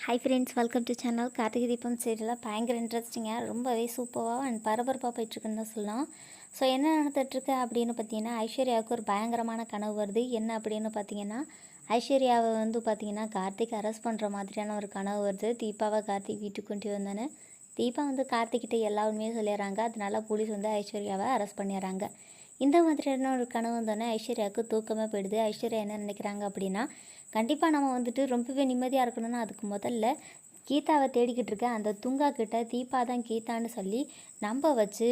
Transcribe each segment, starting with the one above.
Hi friends, welcome to channel. Karthigai Deepam சீரியலில் பயங்கர இன்ட்ரெஸ்டிங்காக ரொம்பவே சூப்பராக அண்ட் பரபரப்பாக போயிட்டுருக்குன்னு தான் சொல்லலாம். ஸோ என்ன நடந்துகிட்ருக்கு அப்படின்னு பார்த்தீங்கன்னா, ஐஸ்வர்யாவுக்கு ஒரு பயங்கரமான கனவு வருது. என்ன அப்படின்னு பார்த்தீங்கன்னா, ஐஸ்வர்யாவை பார்த்தீங்கன்னா கார்த்திக் அரெஸ்ட் பண்ணுற மாதிரியான ஒரு கனவு வருது. தீபாவை கார்த்திக் வீட்டுக்கு கொண்டு வந்தானே தீபா கார்த்திக்கிட்ட எல்லா உண்மையும் சொல்லிடுறாங்க. அதனால போலீஸ் ஐஸ்வர்யாவை அரெஸ்ட் பண்ணிடுறாங்க. இந்த மாதிரியான ஒரு கனவு வந்தோடனே ஐஸ்வர்யாவுக்கு தூக்கமாக போயிடுது. ஐஸ்வர்யா என்ன நினைக்கிறாங்க அப்படின்னா, கண்டிப்பாக நம்ம ரொம்பவே நிம்மதியாக இருக்கணும்னா அதுக்கு முதல்ல கீதாவை தேடிக்கிட்டு இருக்கேன். அந்த துங்கா கிட்ட தீபா தான் கீதான்னு சொல்லி நம்ப வச்சு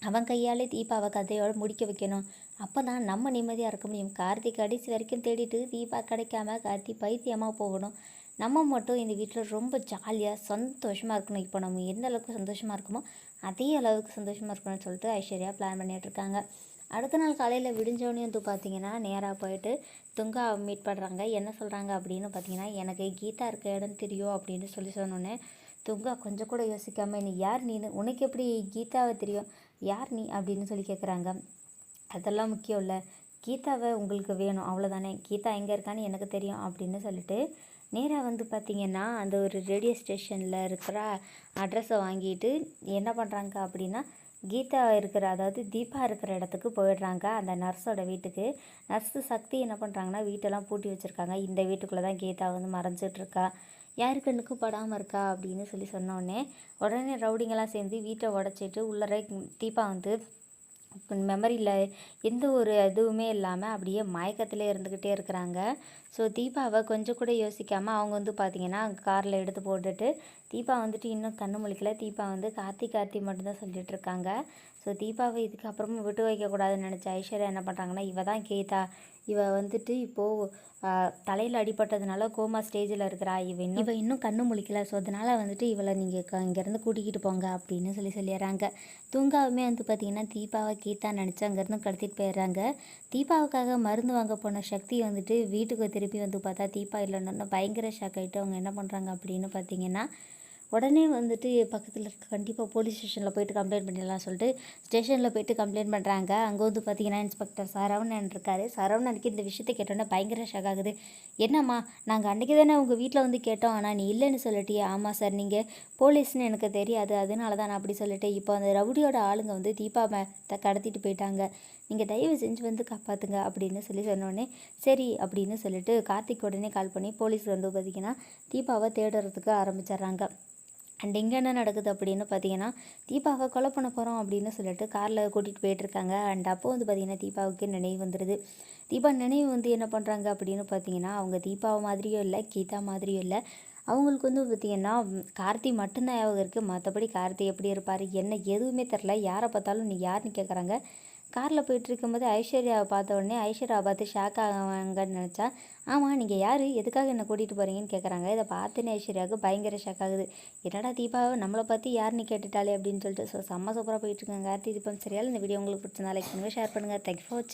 அவன் கையாலே தீபாவை கதையோடு முடிக்க வைக்கணும். அப்போ தான் நம்ம நிம்மதியாக இருக்க முடியும். கார்த்திக் கடைசி வரைக்கும் தேடிட்டு தீபா கிடைக்காம கார்த்திக் பைத்தியமாக போகணும். நம்ம மட்டும் இந்த வீட்டில் ரொம்ப ஜாலியாக சந்தோஷமாக இருக்கணும். இப்போ நம்ம எந்த அளவுக்கு சந்தோஷமாக இருக்குமோ அதே அளவுக்கு சந்தோஷமாக இருக்கணும்னு சொல்லிட்டு ஐஸ்வர்யா பிளான் பண்ணிகிட்ருக்காங்க. அடுத்த நாள் காலையில் விடிஞ்சோடனே பார்த்திங்கன்னா நேராக போயிட்டு துங்கா மீட் பண்ணுறாங்க. என்ன சொல்கிறாங்க அப்படின்னு பார்த்தீங்கன்னா, எனக்கு கீதா இருக்க இடம் தெரியும் அப்படின்னு சொன்னோன்னே துங்கா கொஞ்சம் கூட யோசிக்காமல், நீ யார் நீனு, உனக்கு எப்படி கீதாவை தெரியும், யார் நீ அப்படின்னு சொல்லி கேட்குறாங்க. அதெல்லாம் முக்கியம் இல்லை, கீதாவை உங்களுக்கு வேணும் அவ்வளோதானே, கீதா எங்கே இருக்கான்னு எனக்கு தெரியும் அப்படின்னு சொல்லிட்டு நேராக பார்த்திங்கன்னா அந்த ஒரு ரேடியோ ஸ்டேஷனில் இருக்கிற அட்ரஸை வாங்கிட்டு என்ன பண்ணுறாங்க அப்படின்னா, கீதா இருக்கிற அதாவது தீபா இருக்கிற இடத்துக்கு போயிடுறாங்க. அந்த நர்ஸோட வீட்டுக்கு. நர்ஸு சக்தி என்ன பண்ணுறாங்கன்னா, வீட்டெல்லாம் பூட்டி வச்சுருக்காங்க. இந்த வீட்டுக்குள்ளே தான் கீதா மறைஞ்சிட்ருக்கா, யாரு கண்ணுக்கும் படாமல் இருக்கா அப்படின்னு சொன்னோடனே உடனே ரவுடிங்கெல்லாம் சேர்ந்து வீட்டை உடச்சிட்டு உள்ளே தீபா மெமரியில் எந்த ஒரு இதுவுமே இல்லாமல் அப்படியே மயக்கத்தில் இருந்துக்கிட்டே இருக்கிறாங்க. ஸோ தீபாவை கொஞ்சம் கூட யோசிக்காமல் அவங்க பார்த்திங்கன்னா காரில் எடுத்து போட்டுட்டு தீபா இன்னும் கண்ணு முழிக்கல. தீபா கார்த்தி மட்டும்தான் சொல்லிகிட்டு இருக்காங்க. ஸோ தீபாவை இதுக்கப்புறமும் விட்டு வைக்கக்கூடாதுன்னு நினச்ச ஐஸ்வர்யா என்ன பண்ணுறாங்கன்னா, இவ தான் கீதா, இவ இப்போது தலையில் அடிபட்டதுனால கோமா ஸ்டேஜில் இருக்கிறா, இவ இன்னும் கண்ணு முழிக்கல. ஸோ அதனால் இவளை நீங்கள் இங்கேருந்து கூட்டிக்கிட்டு போங்க அப்படின்னு சொல்லிடுறாங்க. தூங்காவுமே பார்த்திங்கன்னா தீபாவை கீதா நினச்சி அங்கேருந்து கடத்திட்டு போயிடுறாங்க. தீபாவுக்காக மருந்து வாங்க போன சக்தி வீட்டுக்கு திருப்பி பார்த்தா தீபா இல்லைன்னு பயங்கர ஷாக் ஆகிட்டு அவங்க என்ன பண்ணுறாங்க அப்படின்னு பார்த்தீங்கன்னா, உடனே பக்கத்தில் இருக்க கண்டிப்பாக போலீஸ் ஸ்டேஷனில் போய்ட்டு கம்ப்ளைண்ட் பண்ணிடலாம் சொல்லிட்டு ஸ்டேஷனில் போய்ட்டு கம்ப்ளைண்ட் பண்ணுறாங்க. அங்கே பார்த்திங்கன்னா இன்ஸ்பெக்டர் சரவணன் இருக்கார். சரவணனுக்கு இந்த விஷயத்தை கேட்டோன்னே பயங்கர ஷாக் ஆகுது. என்னம்மா, நாங்கள் அன்றைக்கி தானே உங்கள் வீட்டில் கேட்டோம், ஆனால் நீ இல்லைன்னு சொல்லிட்டியே. ஆமாம் சார், நீங்கள் போலீஸ்னு எனக்கு தெரியாது, அதனால தான் நான் அப்படி சொல்லிட்டேன். இப்போ அந்த ரவுடியோட ஆளுங்க தீபா கடத்திட்டு போயிட்டாங்க, நீங்கள் தயவு செஞ்சு காப்பாற்றுங்க அப்படின்னு சொன்னோடனே சரி அப்படின்னு சொல்லிட்டு கார்த்திக் உடனே கால் பண்ணி போலீஸ் பார்த்திங்கன்னா தீபாவை தேடுறதுக்கு ஆரம்பிச்சிட்றாங்க. அண்ட் இங்கே என்ன நடக்குது அப்படின்னு பார்த்தீங்கன்னா, தீபாவை கொலை பண்ண போகிறோம் அப்படின்னு சொல்லிட்டு காரில் கூட்டிகிட்டு போயிட்டுருக்காங்க. அண்ட் அப்போ பார்த்திங்கன்னா தீபாவுக்கு நினைவு வந்துடுது. தீபா நினைவு என்ன பண்ணுறாங்க அப்படின்னு பார்த்தீங்கன்னா, அவங்க தீபாவை மாதிரியும் இல்லை, கீதா மாதிரியும் இல்லை. அவங்களுக்கு பார்த்திங்கன்னா கார்த்தி மட்டும்தான் ஞாபகம் இருக்குது. மற்றபடி கார்த்தி எப்படி இருப்பார் என்ன எதுவுமே தெரில. யாரை பார்த்தாலும் நீ யாருன்னு கேட்குறாங்க. காரில் போயிட்டுருக்கும்போது ஐஸ்வர்யாவை பார்த்த உடனே ஐஸ்வர்யாவை பார்த்து ஷாக் ஆவாங்கன்னு நினச்சா, ஆமாம் நீங்கள் யார், எதுக்காக என்னை கூட்டிகிட்டு போகிறீங்கன்னு கேட்குறாங்க. இதை பார்த்துன்னு ஐஸ்வர்யாவுக்கு பயங்கர ஷாக் ஆகுது. என்னடா தீபாவை நம்மளை பார்த்து யாருன்னு கேட்டுட்டாலே அப்படின்னு சொல்லிட்டு. ஸோ செம்ம சூப்பராக போயிட்டுருக்காங்க கார்த்தி தீபம் சீரியல். இந்த வீடியோ உங்களுக்கு பிடிச்சிருந்தா லைக் பண்ணுங்கள், ஷேர் பண்ணுங்கள். தேங்க்ஸ் ஃபார் வாட்சிங்.